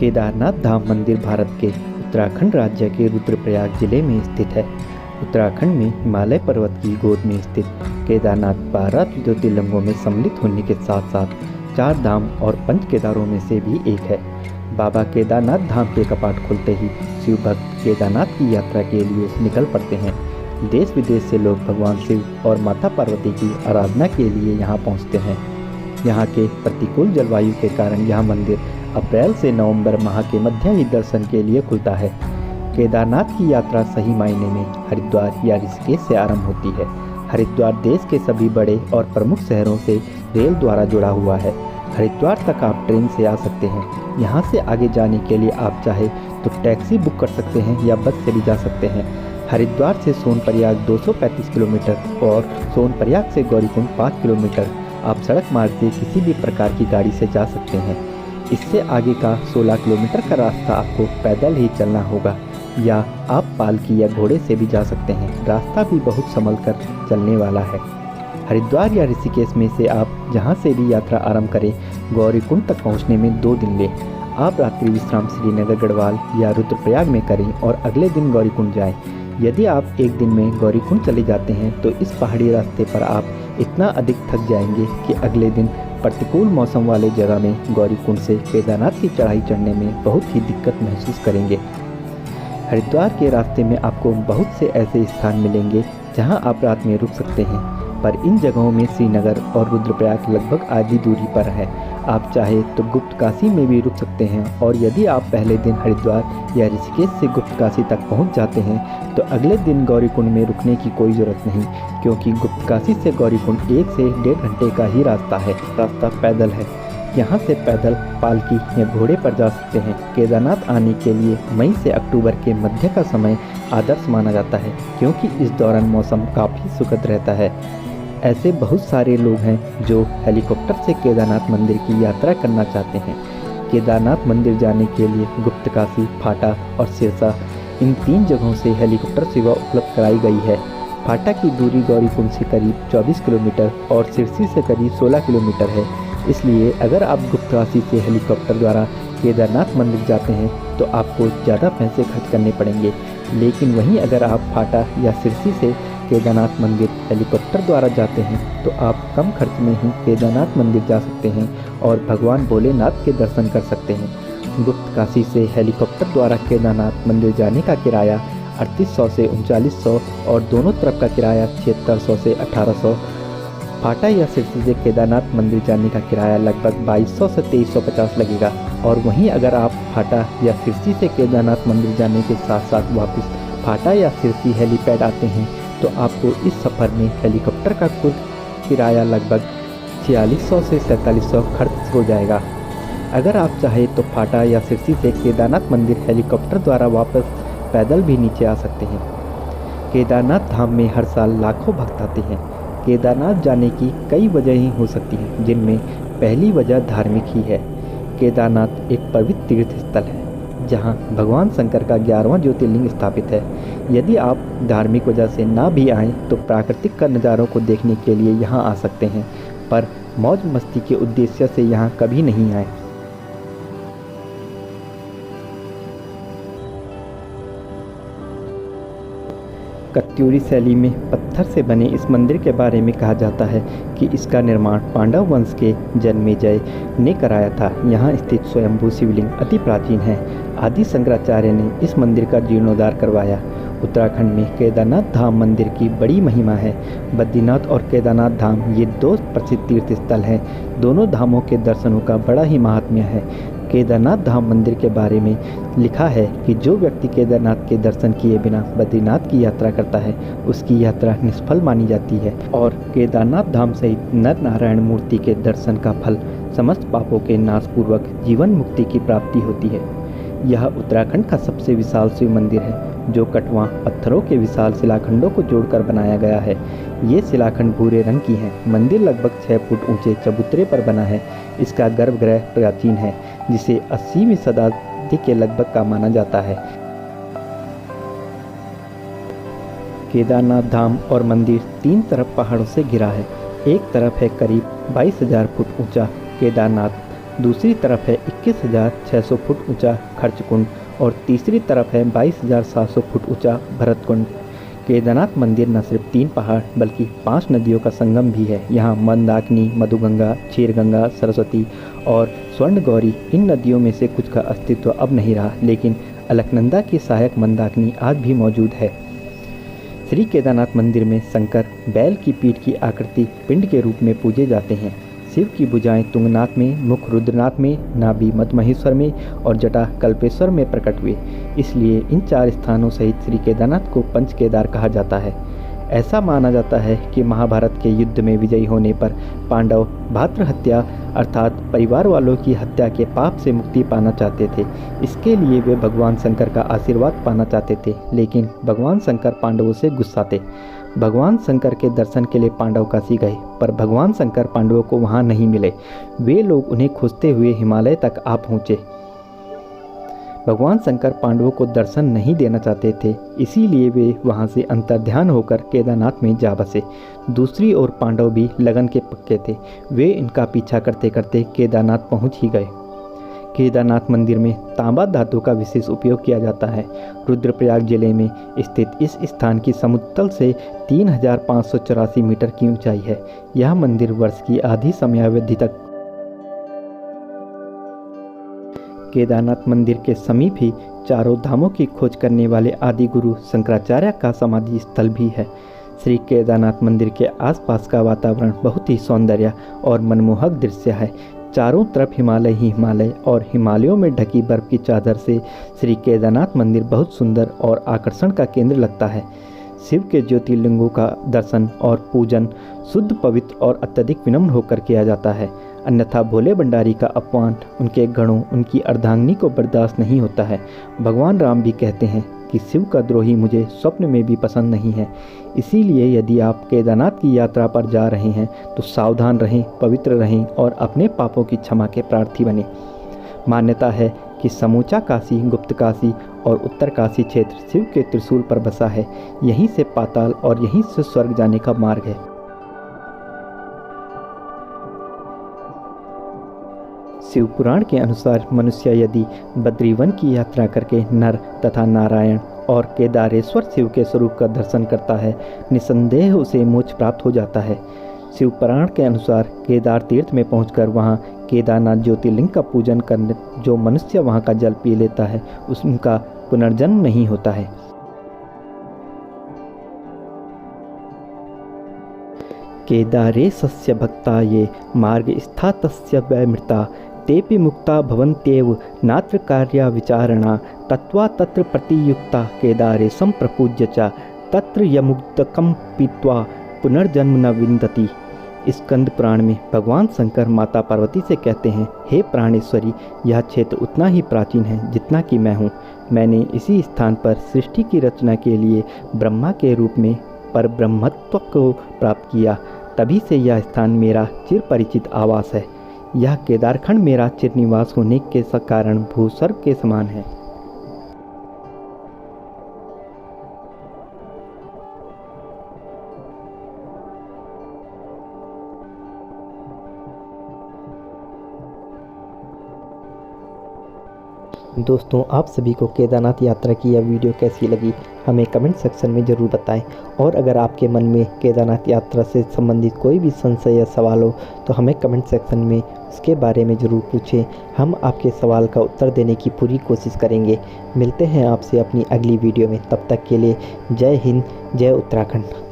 केदारनाथ धाम मंदिर भारत के उत्तराखंड राज्य के रुद्रप्रयाग जिले में स्थित है। उत्तराखंड में हिमालय पर्वत की गोद में स्थित केदारनाथ 12 ज्योतिर्लिंगों में सम्मिलित होने के साथ साथ 4 धाम और 5 केदारों में से भी एक है। बाबा केदारनाथ धाम के कपाट खुलते ही शिव भक्त केदारनाथ की यात्रा के लिए निकल पड़ते हैं। देश विदेश से लोग भगवान शिव और माता पार्वती की आराधना के लिए यहाँ पहुँचते हैं। यहाँ के प्रतिकूल जलवायु के कारण यह मंदिर अप्रैल से नवंबर माह के मध्य ही दर्शन के लिए खुलता है। केदारनाथ की यात्रा सही मायने में हरिद्वार या ऋषिकेश से आरंभ होती है। हरिद्वार देश के सभी बड़े और प्रमुख शहरों से रेल द्वारा जुड़ा हुआ है। हरिद्वार तक आप ट्रेन से आ सकते हैं। यहाँ से आगे जाने के लिए आप चाहे तो टैक्सी बुक कर सकते हैं या बस से भी जा सकते हैं। हरिद्वार से सोनप्रयाग 235 किलोमीटर और सोनप्रयाग से गौरीकुंड 5 किलोमीटर आप सड़क मार्ग से किसी भी प्रकार की गाड़ी से जा सकते हैं। इससे आगे का 16 किलोमीटर का रास्ता आपको पैदल ही चलना होगा या आप पालकी या घोड़े से भी जा सकते हैं। रास्ता भी बहुत संभल कर चलने वाला है। हरिद्वार या ऋषिकेश में से आप जहां से भी यात्रा आरंभ करें, गौरीकुंड तक पहुंचने में 2 दिन लें। आप रात्रि विश्राम श्रीनगर गढ़वाल या रुद्रप्रयाग में करें और अगले दिन गौरीकुंड जाएं। यदि आप एक दिन में गौरीकुंड चले जाते हैं तो इस पहाड़ी रास्ते पर आप इतना अधिक थक जाएंगे कि अगले दिन प्रतिकूल मौसम वाले जगह में गौरीकुंड से केदारनाथ की चढ़ाई चढ़ने में बहुत ही दिक्कत महसूस करेंगे। हरिद्वार के रास्ते में आपको बहुत से ऐसे स्थान मिलेंगे जहां आप रात में रुक सकते हैं, पर इन जगहों में श्रीनगर और रुद्रप्रयाग लगभग आधी दूरी पर है। आप चाहे तो गुप्त काशी में भी रुक सकते हैं और यदि आप पहले दिन हरिद्वार या ऋषिकेश से गुप्त काशी तक पहुंच जाते हैं तो अगले दिन गौरीकुंड में रुकने की कोई ज़रूरत नहीं, क्योंकि गुप्त काशी से गौरीकुंड 1 से 1.5 घंटे का ही रास्ता है। रास्ता पैदल है। यहाँ से पैदल, पालकी या घोड़े पर जा सकते हैं। केदारनाथ आने के लिए मई से अक्टूबर के मध्य का समय आदर्श माना जाता है, क्योंकि इस दौरान मौसम काफ़ी सुखद रहता है। ऐसे बहुत सारे लोग हैं जो हेलीकॉप्टर से केदारनाथ मंदिर की यात्रा करना चाहते हैं। केदारनाथ मंदिर जाने के लिए गुप्तकाशी, फाटा और सिरसा इन 3 जगहों से हेलीकॉप्टर सेवा उपलब्ध कराई गई है। फाटा की दूरी गौरीकुंड से करीब 24 किलोमीटर और सिरसी से करीब 16 किलोमीटर है। इसलिए अगर आप गुप्तकाशी से हेलीकॉप्टर द्वारा केदारनाथ मंदिर जाते हैं तो आपको ज़्यादा पैसे खर्च करने पड़ेंगे, लेकिन वहीं अगर आप फाटा या सिरसी से केदारनाथ मंदिर हेलीकॉप्टर द्वारा जाते हैं तो आप कम खर्च में ही केदारनाथ मंदिर जा सकते हैं और भगवान भोलेनाथ के दर्शन कर सकते हैं। गुप्त काशी से हेलीकॉप्टर द्वारा केदारनाथ मंदिर जाने का किराया 3800 से 3900 और दोनों तरफ का किराया 7600 से 1800। फाटा या सिरसी से केदारनाथ मंदिर जाने का किराया लगभग 2200 से 2350 लगेगा। और वहीं अगर आप फाटा या सिरसी से केदारनाथ मंदिर जाने के साथ साथ वापस फाटा या सिरसी हेलीपैड आते हैं तो आपको इस सफ़र में हेलीकॉप्टर का कुल किराया लगभग 4600 से 4700 खर्च हो जाएगा। अगर आप चाहें तो फाटा या सिरसी से केदारनाथ मंदिर हेलीकॉप्टर द्वारा वापस पैदल भी नीचे आ सकते हैं। केदारनाथ धाम में हर साल लाखों भक्त आते हैं। केदारनाथ जाने की कई वजहें हो सकती हैं, जिनमें पहली वजह धार्मिक ही है। केदारनाथ एक पवित्र तीर्थ स्थल है जहां भगवान शंकर का 11वां ज्योतिर्लिंग स्थापित है। यदि आप धार्मिक वजह से ना भी आएँ तो प्राकृतिक का नज़ारों को देखने के लिए यहाँ आ सकते हैं, पर मौज मस्ती के उद्देश्य से यहाँ कभी नहीं आए। कत्यूरी शैली में पत्थर से बने इस मंदिर के बारे में कहा जाता है कि इसका निर्माण पांडव वंश के जन्मेजय ने कराया था। यहाँ स्थित स्वयंभू शिवलिंग अति प्राचीन है। आदि शंकराचार्य ने इस मंदिर का जीर्णोद्धार करवाया। उत्तराखंड में केदारनाथ धाम मंदिर की बड़ी महिमा है। बद्रीनाथ और केदारनाथ धाम ये 2 प्रसिद्ध तीर्थ स्थल हैं। दोनों धामों के दर्शनों का बड़ा ही महात्म्य है। केदारनाथ धाम मंदिर के बारे में लिखा है कि जो व्यक्ति केदारनाथ के दर्शन किए बिना बद्रीनाथ की यात्रा करता है उसकी यात्रा निष्फल मानी जाती है और केदारनाथ धाम सहित नर नारायण मूर्ति के दर्शन का फल समस्त पापों के नाश पूर्वक जीवन मुक्ति की प्राप्ति होती है। यह उत्तराखंड का सबसे विशाल शिव मंदिर है, जो कटवा पत्थरों के विशाल शिलाखंडों को जोड़कर बनाया गया है। ये शिलाखंड भूरे रंग की हैं। मंदिर लगभग 6 फुट ऊंचे चबूतरे पर बना है। इसका गर्भगृह प्राचीन है, जिसे 80वीं शताब्दी के लगभग का माना जाता है। केदारनाथ धाम और मंदिर 3 तरफ पहाड़ों से घिरा है। एक तरफ है करीब 22,000 फुट ऊंचा केदारनाथ दूसरी तरफ है 21,600 फुट ऊंचा खर्च कुंड और तीसरी तरफ है 22,700 फुट ऊंचा भरत कुंड। केदारनाथ मंदिर न सिर्फ 3 पहाड़ बल्कि 5 नदियों का संगम भी है। यहाँ मंदाकिनी, मधुगंगा, क्षीरगंगा, सरस्वती और स्वर्णगौरी, इन नदियों में से कुछ का अस्तित्व अब नहीं रहा, लेकिन अलकनंदा की सहायक मंदाकिनी आज भी मौजूद है। श्री केदारनाथ मंदिर में शंकर बैल की पीठ की आकृति पिंड के रूप में पूजे जाते हैं। शिव की भुजाएं तुंगनाथ में, मुख रुद्रनाथ में, नाभि मधमहेश्वर में और जटा कल्पेश्वर में प्रकट हुए। इसलिए इन 4 स्थानों सहित श्री केदारनाथ को पंच केदार कहा जाता है। ऐसा माना जाता है कि महाभारत के युद्ध में विजयी होने पर पांडव भातृ हत्या अर्थात परिवार वालों की हत्या के पाप से मुक्ति पाना चाहते थे। इसके लिए वे भगवान शंकर का आशीर्वाद पाना चाहते थे, लेकिन भगवान शंकर पांडवों से गुस्सा थे। भगवान शंकर के दर्शन के लिए पांडव काशी गए, पर भगवान शंकर पांडवों को वहां नहीं मिले। वे लोग उन्हें खोजते हुए हिमालय तक आ पहुँचे। भगवान शंकर पांडवों को दर्शन नहीं देना चाहते थे, इसीलिए वे वहां से अंतर्ध्यान होकर केदारनाथ में जा बसे। दूसरी ओर पांडव भी लगन के पक्के थे। वे इनका पीछा करते करते केदारनाथ पहुंच ही गए। केदारनाथ मंदिर में तांबा धातु का विशेष उपयोग किया जाता है। रुद्रप्रयाग जिले में स्थित इस स्थान की समुद्र तल से 3,584 मीटर की ऊंचाई है। यह मंदिर वर्ष की आधी समयावधि तक केदारनाथ मंदिर के समीप ही चारों धामों की खोज करने वाले आदि गुरु शंकराचार्य का समाधि स्थल भी है। श्री केदारनाथ मंदिर के आसपास का वातावरण बहुत ही सौंदर्य और मनमोहक दृश्य है। चारों तरफ हिमालय ही हिमालय और हिमालयों में ढकी बर्फ की चादर से श्री केदारनाथ मंदिर बहुत सुंदर और आकर्षण का केंद्र लगता है। शिव के ज्योतिर्लिंगों का दर्शन और पूजन शुद्ध, पवित्र और अत्यधिक विनम्र होकर किया जाता है, अन्यथा भोले भंडारी का अपमान उनके गणों, उनकी अर्धांगिनी को बर्दाश्त नहीं होता है। भगवान राम भी कहते हैं कि शिव का द्रोही मुझे स्वप्न में भी पसंद नहीं है। इसीलिए यदि आप केदारनाथ की यात्रा पर जा रहे हैं तो सावधान रहें, पवित्र रहें और अपने पापों की क्षमा के प्रार्थी बने। मान्यता है कि समूचा काशी, गुप्त काशी और उत्तर काशी क्षेत्र शिव के त्रिशूल पर बसा है। यहीं से पाताल और यहीं से स्वर्ग जाने का मार्ग है। शिव पुराण के अनुसार मनुष्य यदि बद्रीवन की यात्रा करके नर तथा नारायण और केदारेश्वर शिव के स्वरूप का दर्शन करता है, निसंदेह उसे मोक्ष प्राप्त हो जाता है। शिव पुराण के अनुसार केदार तीर्थ में पहुंचकर वहां केदारनाथ ज्योतिर्लिंग का पूजन करने जो मनुष्य वहां का जल पी लेता है उसका पुनर्जन्म नहीं होता है। केदारे सस्य भक्ता ये मार्ग स्थातस्य वैमृता तेपि मुक्ता भवन्त्येव नात्र कार्या विचारणा तत्वा तत्र प्रतियुक्ता केदारे संप्रपूज्य च तत्र यमुक्तकं पीत्वा पुनर्जन्म न विन्दति। स्कंद पुराण में भगवान शंकर माता पार्वती से कहते हैं, हे प्राणेश्वरी, यह क्षेत्र उतना ही प्राचीन है जितना कि मैं हूँ। मैंने इसी स्थान पर सृष्टि की रचना के लिए ब्रह्मा के रूप में परब्रह्मत्व को प्राप्त किया। तभी से यह स्थान मेरा चिर परिचित आवास है। यह केदारखंड मेरा चिर निवास होने के कारण भूस्वर्ग के समान है। दोस्तों, आप सभी को केदारनाथ यात्रा की यह वीडियो कैसी लगी हमें कमेंट सेक्शन में ज़रूर बताएं। और अगर आपके मन में केदारनाथ यात्रा से संबंधित कोई भी संशय या सवाल हो तो हमें कमेंट सेक्शन में उसके बारे में ज़रूर पूछें। हम आपके सवाल का उत्तर देने की पूरी कोशिश करेंगे। मिलते हैं आपसे अपनी अगली वीडियो में। तब तक के लिए जय हिंद, जय उत्तराखंड।